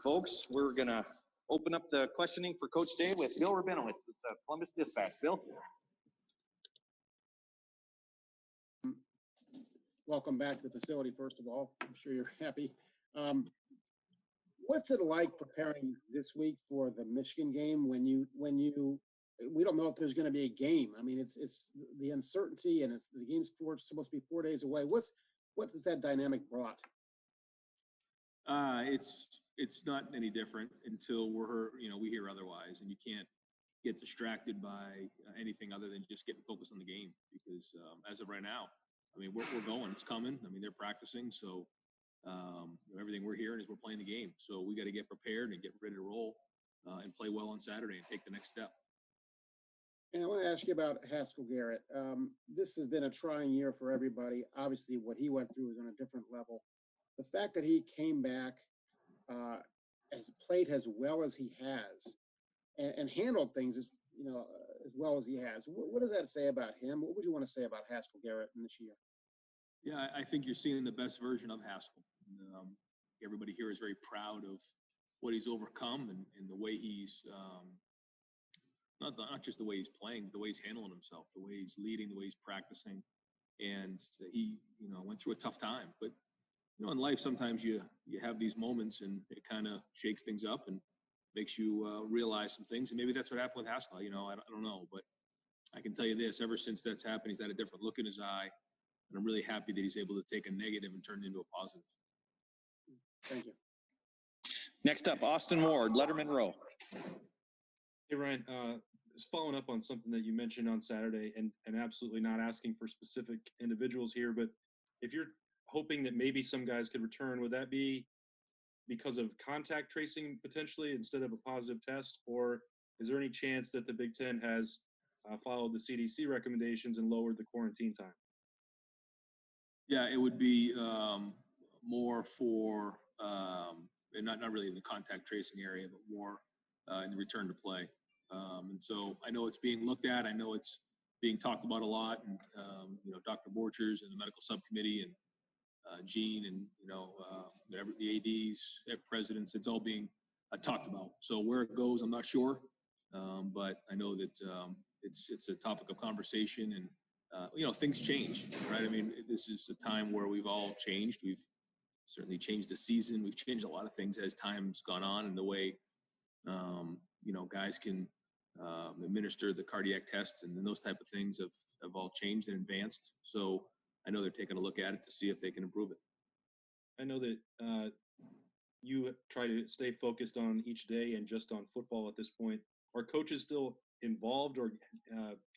folks. We're going to open up the questioning for Coach Day with Bill Rabinowitz. It's a Columbus Dispatch. Bill? Welcome back to the facility, first of all. I'm sure you're happy. What's it like preparing this week for the Michigan game when we don't know if there's going to be a game? I mean, it's the uncertainty, and the game's supposed to be 4 days away. What has that dynamic brought? It's not any different until we hear otherwise, and you can't get distracted by anything other than just getting focused on the game, because as of right now, I mean, we're going. It's coming. I mean, they're practicing, so everything we're hearing is we're playing the game. So we got to get prepared and get ready to roll and play well on Saturday and take the next step. And I want to ask you about Haskell Garrett. This has been a trying year for everybody. Obviously, what he went through is on a different level. The fact that he came back, has played as well as he has, and handled things as well as he has. What does that say about him? What would you want to say about Haskell Garrett in this year? Yeah, I think you're seeing the best version of Haskell. Everybody here is very proud of what he's overcome and the way he's not just the way he's playing, the way he's handling himself, the way he's leading, the way he's practicing. And he, went through a tough time. But, in life, sometimes you have these moments and it kind of shakes things up and makes you realize some things. And maybe that's what happened with Haskell. I don't know. But I can tell you this, ever since that's happened, he's had a different look in his eye. And I'm really happy that he's able to take a negative and turn it into a positive. Thank you. Next up, Austin Ward, Letterman Row. Hey, Ryan, just following up on something that you mentioned on Saturday, and absolutely not asking for specific individuals here, but if you're hoping that maybe some guys could return, would that be because of contact tracing potentially instead of a positive test? Or is there any chance that the Big Ten has followed the CDC recommendations and lowered the quarantine time? Yeah, it would be more for, and not really in the contact tracing area, but more in the return to play. And so I know it's being looked at. I know it's being talked about a lot. And, Dr. Borchers and the medical subcommittee and Gene and, the ADs, presidents, it's all being talked about. So where it goes, I'm not sure. But I know that it's a topic of conversation, and, things change, right? I mean, this is a time where we've all changed. We've certainly changed the season. We've changed a lot of things as time's gone on, and the way, guys can administer the cardiac tests and those type of things have all changed and advanced. So I know they're taking a look at it to see if they can improve it. I know that you try to stay focused on each day and just on football at this point. Are coaches still involved or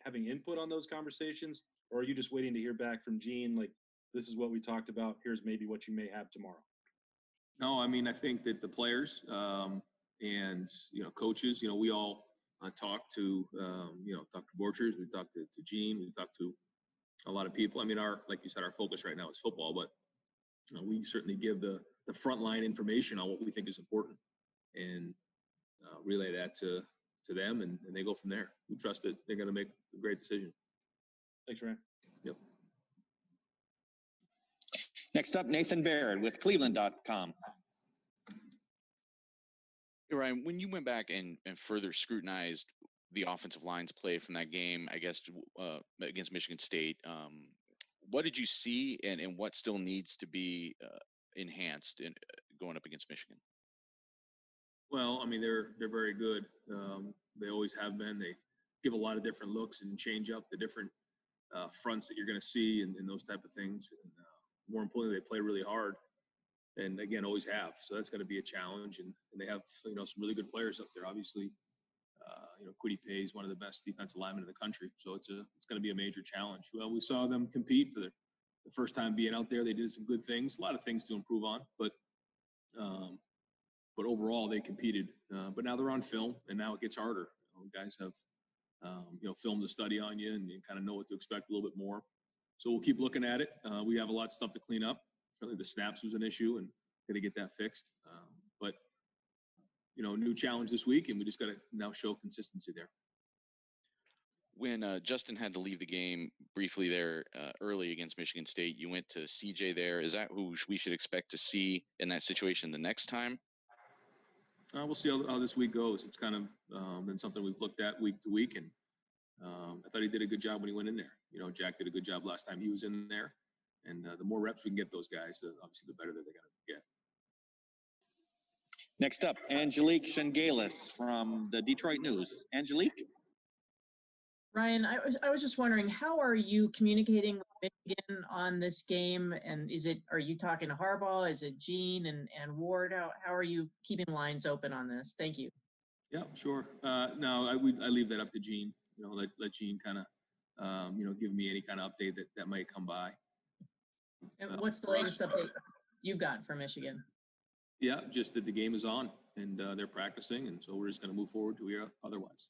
having input on those conversations? Or are you just waiting to hear back from Gene, like, this is what we talked about, here's maybe what you may have tomorrow? No, I mean, I think that the players and, coaches, we all talk to, Dr. Borchers, we talk to Gene, we talk to a lot of people. I mean, like you said, our focus right now is football, but we certainly give the frontline information on what we think is important and relay that to them, and they go from there. We trust that they're going to make a great decision. Thanks, Ryan. Yep. Next up, Nathan Baird with Cleveland.com. Hey, Ryan, when you went back and further scrutinized the offensive line's play from that game, I guess, against Michigan State, what did you see and what still needs to be enhanced in going up against Michigan? Well, I mean, they're very good. They always have been. They give a lot of different looks and change up the different fronts that you're going to see and those type of things. And more importantly, they play really hard, and again, always have. So that's going to be a challenge. And they have some really good players up there. Obviously, Kwity Paye is one of the best defensive linemen in the country. So it's going to be a major challenge. Well, we saw them compete for the first time being out there. They did some good things, a lot of things to improve on, but overall they competed. But now they're on film, and now it gets harder. Guys have film to study on you, and you kind of know what to expect a little bit more. So we'll keep looking at it. We have a lot of stuff to clean up. Certainly the snaps was an issue, and got to get that fixed. But new challenge this week, and we just got to now show consistency there. When Justin had to leave the game briefly there early against Michigan State, you went to CJ there. Is that who we should expect to see in that situation the next time? We'll see how this week goes. It's kind of been something we've looked at week to week, and I thought he did a good job when he went in there. You know, Jack did a good job last time he was in there, and the more reps we can get those guys, obviously the better that they're going to get. Next up, Angelique Shengalis from the Detroit News. Angelique? Ryan, I was just wondering, how are you communicating with Michigan on this game? And are you talking to Harbaugh? Is it Gene and Ward? How are you keeping lines open on this? Thank you. Yeah, sure. No, I leave that up to Gene. You know, let Gene kind of, give me any kind of update that might come by. And what's the latest update you've got from Michigan? Yeah, just that the game is on and they're practicing, and so we're just going to move forward to here otherwise.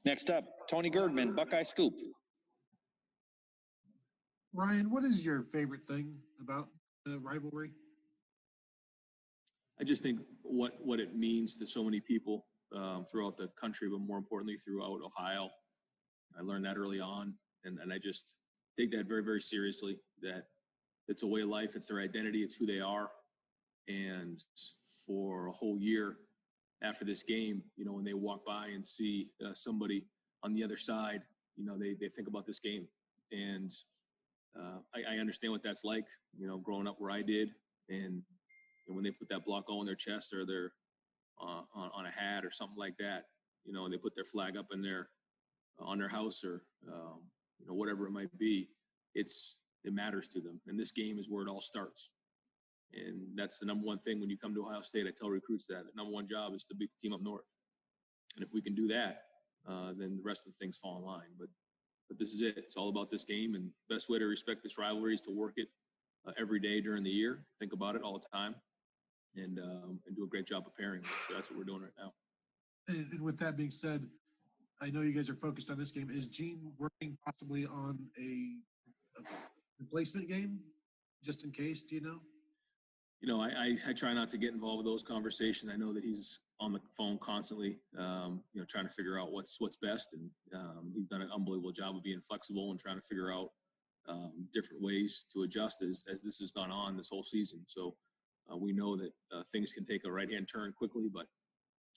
Next up, Tony Girdman, Buckeye Scoop. Ryan, what is your favorite thing about the rivalry? I just think what it means to so many people throughout the country, but more importantly throughout Ohio. I learned that early on, and I just take that very, very seriously, that it's a way of life, it's their identity, it's who they are. And for a whole year after this game, you know, when they walk by and see somebody on the other side, you know, they think about this game. And I understand what that's like, you know, growing up where I did. And when they put that block on their chest or their on a hat or something like that, you know, and they put their flag up in on their house or, you know, whatever it might be, it matters to them. And this game is where it all starts. And that's the number one thing when you come to Ohio State. I tell recruits that the number one job is to beat the team up north. And if we can do that, then the rest of the things fall in line. But this is it. It's all about this game. And the best way to respect this rivalry is to work it every day during the year. Think about it all the time, and do a great job preparing. So that's what we're doing right now. And with that being said, I know you guys are focused on this game. Is Gene working possibly on a replacement game, just in case? Do you know? You know, I try not to get involved with those conversations. I know that he's on the phone constantly, you know, trying to figure out what's best. And he's done an unbelievable job of being flexible and trying to figure out different ways to adjust as this has gone on this whole season. So we know that things can take a right-hand turn quickly, but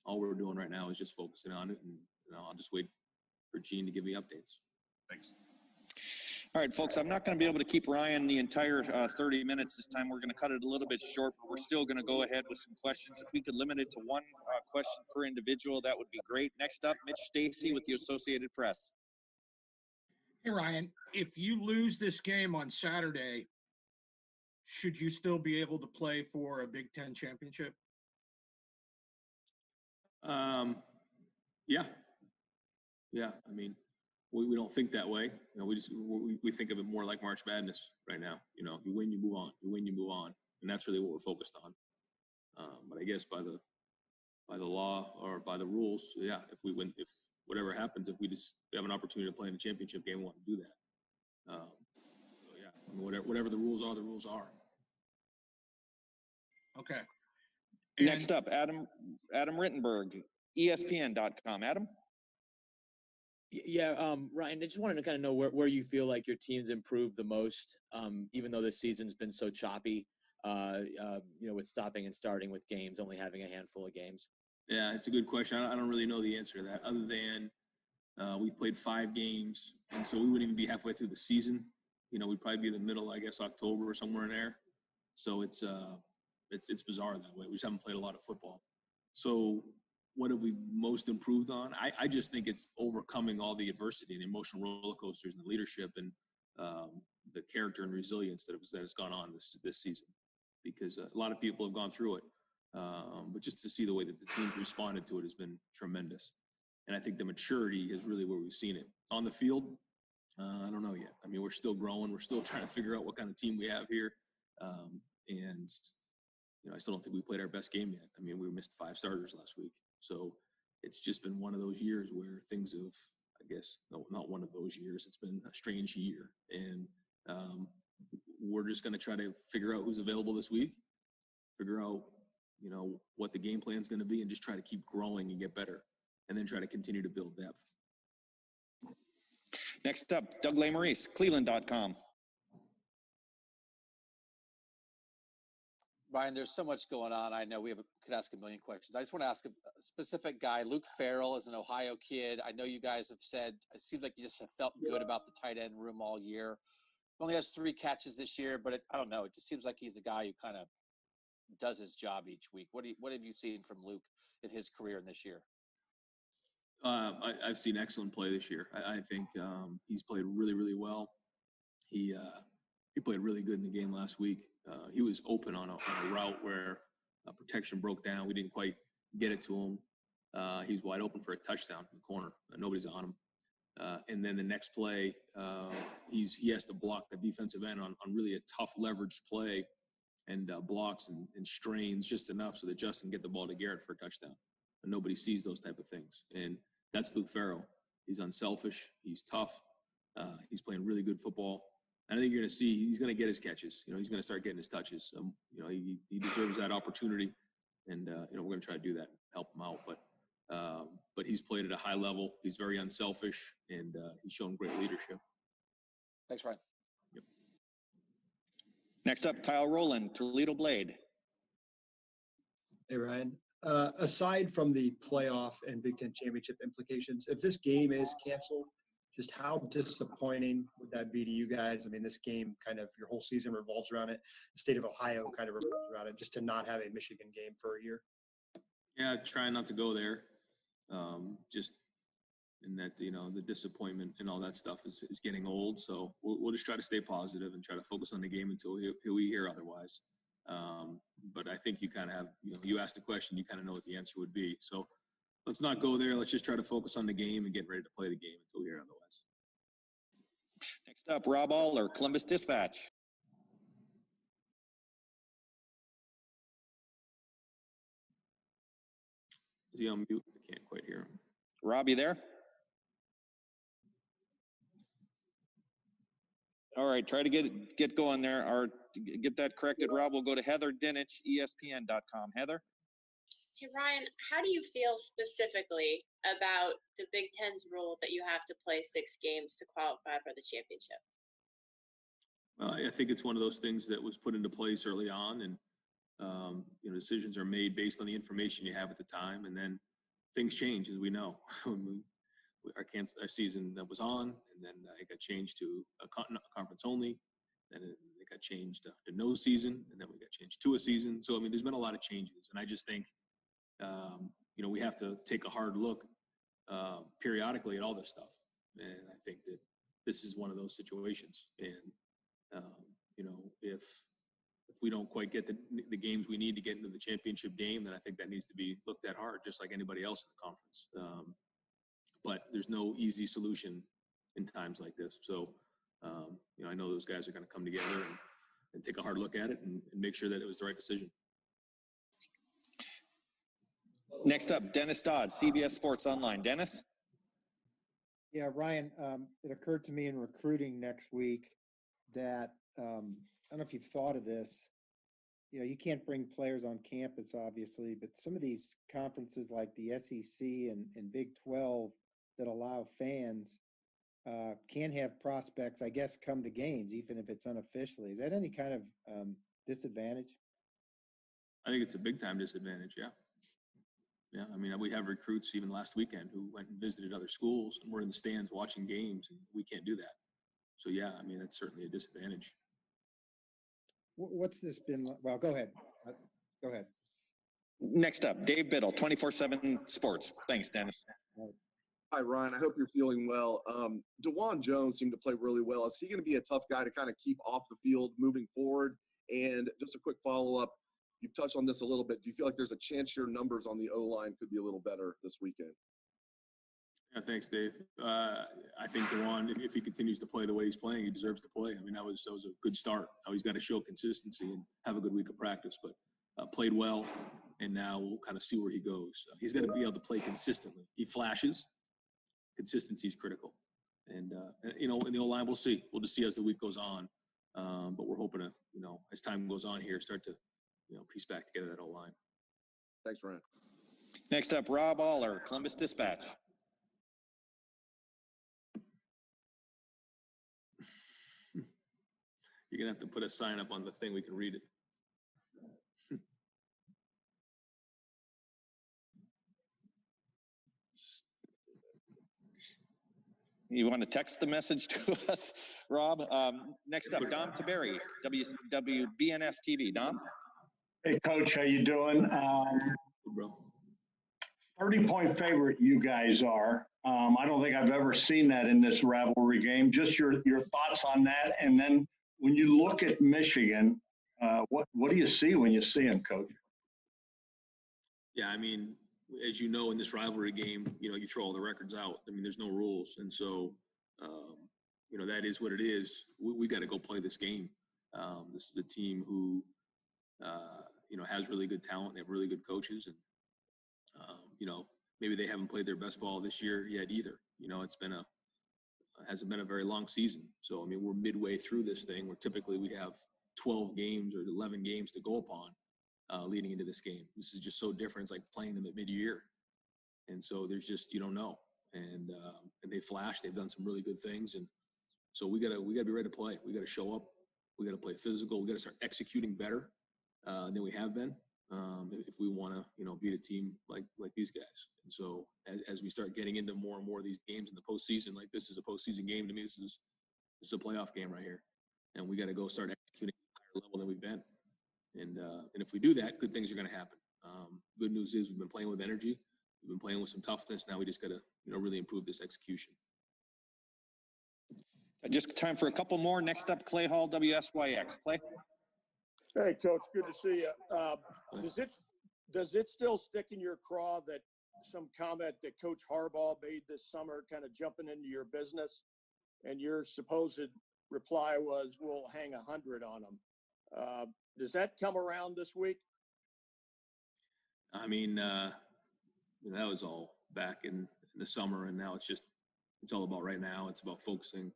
all we're doing right now is just focusing on it. And you know, I'll just wait for Gene to give me updates. Thanks. All right, folks, I'm not going to be able to keep Ryan the entire 30 minutes this time. We're going to cut it a little bit short, but we're still going to go ahead with some questions. If we could limit it to one question per individual, that would be great. Next up, Mitch Stacy with the Associated Press. Hey, Ryan, if you lose this game on Saturday, should you still be able to play for a Big Ten championship? Yeah. I mean, we don't think that way. You know, we think of it more like March Madness right now. You know, you win, you move on. You win, you move on, and that's really what we're focused on. But I guess by the law or by the rules, yeah, if we win, if whatever happens, if we have an opportunity to play in the championship game, we want to do that. So yeah, I mean, whatever the rules are, the rules are. Okay. Next up, Adam Rittenberg, ESPN.com. Adam? Yeah, Ryan, I just wanted to kind of know where you feel like your team's improved the most, even though this season's been so choppy, you know, with stopping and starting with games, only having a handful of games. Yeah, it's a good question. I don't really know the answer to that, other than we've played 5 games, and so we wouldn't even be halfway through the season. You know, we'd probably be in the middle, I guess, October or somewhere in there. So it's bizarre that way. We just haven't played a lot of football. So what have we most improved on? I just think it's overcoming all the adversity and the emotional roller coasters and the leadership and the character and resilience that has gone on this season, because a lot of people have gone through it. But just to see the way that the teams responded to it has been tremendous. And I think the maturity is really where we've seen it. On the field, I don't know yet. I mean, we're still growing. We're still trying to figure out what kind of team we have here. And, you know, I still don't think we played our best game yet. I mean, we missed 5 starters last week. So it's just been one of those years where things have, I guess, no, not one of those years. It's been a strange year. And we're just going to try to figure out who's available this week, figure out, you know, what the game plan is going to be, and just try to keep growing and get better, and then try to continue to build depth. Next up, Doug Lesmerises, Cleveland.com. Ryan, there's so much going on. I know could ask a million questions. I just want to ask a specific guy. Luke Farrell is an Ohio kid. I know you guys have said it seems like you just have felt good about the tight end room all year. Only has 3 catches this year, but I don't know. It just seems like he's a guy who kind of does his job each week. What have you seen from Luke in his career in this year? I've seen excellent play this year. I think he's played really, really well. He played really good in the game last week. He was open on a route where protection broke down. We didn't quite get it to him. He's wide open for a touchdown in the corner. Nobody's on him. And then the next play, he has to block the defensive end on really a tough leverage play, and blocks and strains just enough so that Justin get the ball to Garrett for a touchdown. And nobody sees those type of things. And that's Luke Farrell. He's unselfish. He's tough. He's playing really good football. And I think you're going to see he's going to get his catches. He's going to start getting his touches. He deserves that opportunity, and we're going to try to do that, help him out. But he's played at a high level. He's very unselfish, and he's shown great leadership. Thanks, Ryan. Yep. Next up, Kyle Rowland, Toledo Blade. Hey, Ryan. Aside from the playoff and Big Ten championship implications, if this game is canceled, just how disappointing would that be to you guys? I mean, this game kind of, your whole season revolves around it. The state of Ohio kind of revolves around it, just to not have a Michigan game for a year. Yeah, trying not to go there. Just in that, the disappointment and all that stuff is getting old. So we'll just try to stay positive and try to focus on the game until we hear otherwise. But I think you kind of have, you asked the question, you kind of know what the answer would be. So let's not go there. Let's just try to focus on the game and get ready to play the game until we hear otherwise. Next up, Rob Aller, Columbus Dispatch. Is he on mute? I can't quite hear him. Rob, you there? All right, try to get going there, or get that corrected. Rob, we'll go to Heather Dinich, ESPN.com. Heather? Hey, Ryan, how do you feel specifically about the Big Ten's rule that you have to play 6 games to qualify for the championship? I think it's one of those things that was put into place early on, and decisions are made based on the information you have at the time, and then things change, as we know. Our season that was on, and then it got changed to a conference only, then it got changed to no season, and then we got changed to a season. So, I mean, there's been a lot of changes, and I just think, we have to take a hard look periodically at all this stuff. And I think that this is one of those situations. And, if we don't quite get the games we need to get into the championship game, then I think that needs to be looked at hard, just like anybody else in the conference. But there's no easy solution in times like this. So, I know those guys are going to come together and take a hard look at it and make sure that it was the right decision. Next up, Dennis Dodd, CBS Sports Online. Dennis? Yeah, Ryan, it occurred to me in recruiting next week that, I don't know if you've thought of this, you can't bring players on campus, obviously, but some of these conferences like the SEC and Big 12 that allow fans can have prospects, I guess, come to games, even if it's unofficially. Is that any kind of disadvantage? I think it's a big time disadvantage. Yeah. Yeah. I mean, we have recruits even last weekend who went and visited other schools and were in the stands watching games, and we can't do that. So, yeah, I mean, that's certainly a disadvantage. What's this been like? Well, go ahead. Go ahead. Next up, Dave Biddle, 24/7 Sports. Thanks, Dennis. Hi, Ryan. I hope you're feeling well. DeJuan Jones seemed to play really well. Is he going to be a tough guy to kind of keep off the field moving forward? And just a quick follow-up. You've touched on this a little bit. Do you feel like there's a chance your numbers on the O-line could be a little better this weekend? Yeah, thanks, Dave. I think DeJuan, if he continues to play the way he's playing, he deserves to play. I mean, that was a good start. Now he's got to show consistency and have a good week of practice, but played well, and now we'll kind of see where he goes. He's got to be able to play consistently. He flashes. Consistency is critical. And, in the O-line, we'll see. We'll just see as the week goes on. But we're hoping to, as time goes on here, start to, piece back together that O-line. Thanks, Ryan. Next up, Rob Aller, Columbus Dispatch. You're going to have to put a sign up on the thing. We can read it. You want to text the message to us, Rob? Next up, Dom Taberry, WBNS TV. Dom? Hey, Coach, how you doing? Bro. 30-point favorite you guys are. I don't think I've ever seen that in this rivalry game. Just your thoughts on that, and then when you look at Michigan, what do you see when you see them, Coach? Yeah, I mean, as you know, in this rivalry game, you throw all the records out. I mean, there's no rules, and so that is what it is. We got to go play this game. This is a team who has really good talent. They have really good coaches, and maybe they haven't played their best ball this year yet either. Hasn't been a very long season. So I mean, we're midway through this thing where typically we have 12 games or 11 games to go upon leading into this game. This is just so different. It's like playing them at mid-year, and so there's just, you don't know. And they flashed. They've done some really good things, and so we gotta be ready to play. We gotta show up. We gotta play physical. We gotta start executing better than we have been if we want to beat a team like these guys. And so as we start getting into more and more of these games in the postseason, like this is a postseason game to me. This is a playoff game right here, and we got to go start executing at a higher level than we've been. And if we do that, good things are going to happen. Good news is we've been playing with energy. We've been playing with some toughness. Now we just got to really improve this execution. Just time for a couple more. Next up, Clay Hall, WSYX. Clay? Hey, Coach, good to see you. Does it still stick in your craw that some comment that Coach Harbaugh made this summer, kind of jumping into your business, and your supposed reply was, "We'll hang 100 on them"? Does that come around this week? I mean, that was all back in the summer, and now it's all about right now. It's about focusing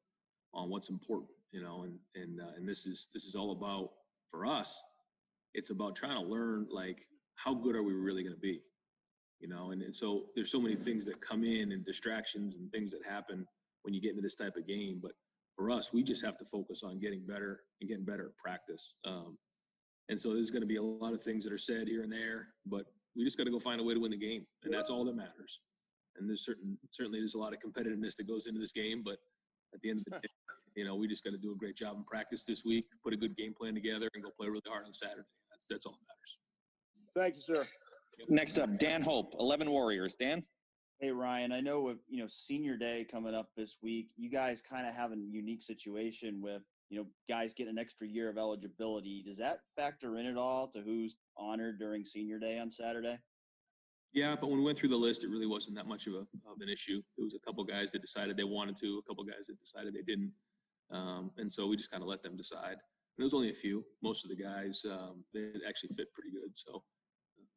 on what's important, and this is all about, for us, it's about trying to learn, like, how good are we really going to be, and so there's so many things that come in and distractions and things that happen when you get into this type of game. But for us, we just have to focus on getting better and getting better at practice. And so there's going to be a lot of things that are said here and there, but we just got to go find a way to win the game, and that's all that matters. And there's certainly there's a lot of competitiveness that goes into this game, but at the end of the day, we just got to do a great job in practice this week, put a good game plan together, and go play really hard on Saturday. That's all that matters. Thank you, sir. Next up, Dan Hope, 11 Warriors. Dan? Hey, Ryan, I know with, senior day coming up this week, you guys kind of have a unique situation with, guys getting an extra year of eligibility. Does that factor in at all to who's honored during senior day on Saturday? Yeah, but when we went through the list, it really wasn't that much of an issue. There was a couple guys that decided they wanted to, a couple guys that decided they didn't. And so we just kind of let them decide. And it was only a few. Most of the guys, they actually fit pretty good. So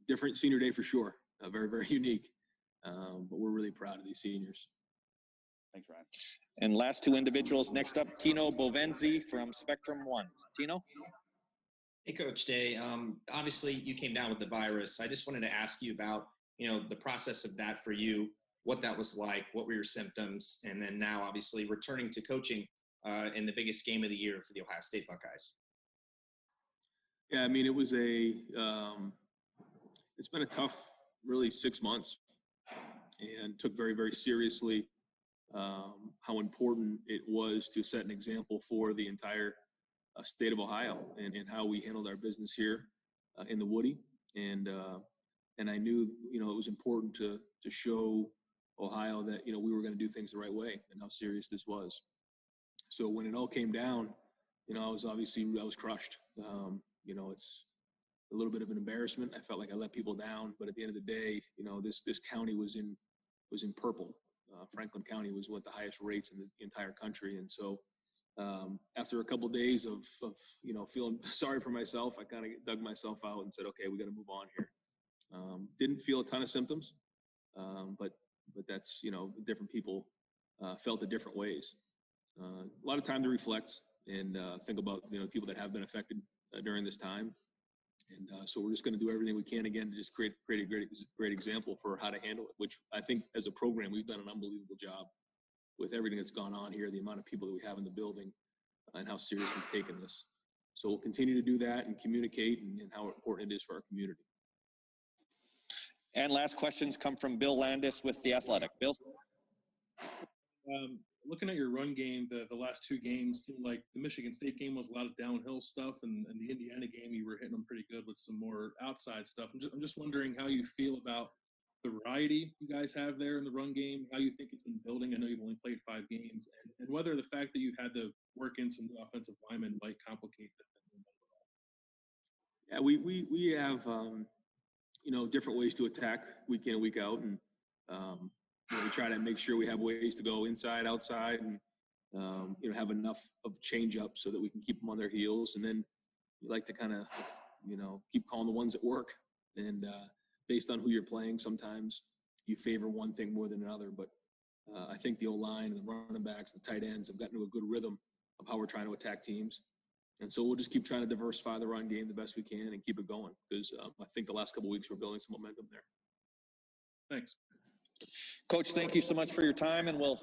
different senior day for sure. Very, very unique. But we're really proud of these seniors. Thanks, Ryan. And last two individuals. Next up, Tino Bovenzi from Spectrum One. Tino? Hey, Coach Day. Obviously, you came down with the virus. I just wanted to ask you about, the process of that for you, what that was like, what were your symptoms, and then now, obviously, returning to coaching in the biggest game of the year for the Ohio State Buckeyes. Yeah, I mean, it was it's been a tough, really, 6 months, and took very, very seriously how important it was to set an example for the entire state of Ohio and how we handled our business here in the Woody. And I knew, it was important to show Ohio that, we were going to do things the right way and how serious this was. So when it all came down, I was crushed. It's a little bit of an embarrassment. I felt like I let people down, but at the end of the day, this county was in purple. Franklin County was one of the highest rates in the entire country. And so after a couple of days of feeling sorry for myself, I kind of dug myself out and said, okay, we got to move on here. Didn't feel a ton of symptoms, but that's, different people felt it different ways. A lot of time to reflect and think about, people that have been affected during this time. And so we're just going to do everything we can again to just create a great example for how to handle it, which I think as a program, we've done an unbelievable job with everything that's gone on here, the amount of people that we have in the building and how serious we've taken this. So we'll continue to do that and communicate and how important it is for our community. And last questions come from Bill Landis with The Athletic. Bill? looking at your run game, the last two games seemed like the Michigan State game was a lot of downhill stuff, and the Indiana game you were hitting them pretty good with some more outside stuff. I'm just wondering how you feel about the variety you guys have there in the run game, how you think it's been building. I know you've only played 5 games, and whether the fact that you've had to work in some new offensive linemen might complicate that. Yeah, we have different ways to attack week in and week out, and we try to make sure we have ways to go inside, outside, and have enough of change up so that we can keep them on their heels. And then we like to kind of keep calling the ones that work. And based on who you're playing, sometimes you favor one thing more than another. But I think the O-line and the running backs, the tight ends have gotten to a good rhythm of how we're trying to attack teams. And so we'll just keep trying to diversify the run game the best we can and keep it going, because I think the last couple of weeks we're building some momentum there. Thanks. Coach, thank you so much for your time, and we'll